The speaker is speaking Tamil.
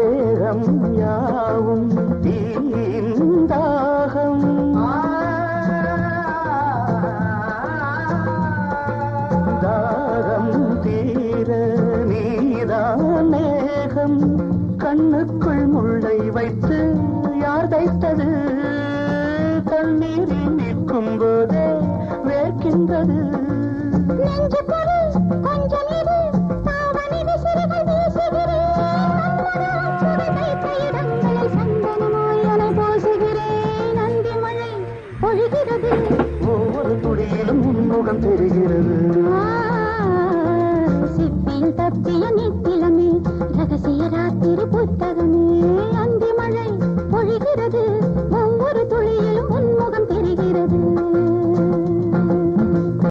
தேகம் யாவும் தீந்தாகம் தாகம் தீர நீதான் மேகம் கண்ணுக்குள் முள்ளை வைத்து யார் தைத்தது தண்ணீரில் நிற்கும் போதே வேர்க்கின்றது கொஞ்சம் இது தாவணிது சிறுகள் வீசுகிறேன் இடங்களில் சந்தனமாயனை போசுகிறேன் நந்தி மழை பொழிகிறது ஒவ்வொரு துளியிலும் உன்முகம் தெரிகிறது சிப்பியில் தப்பிய நித்திலமே ரகசிய ராத்திரி புத்தகமே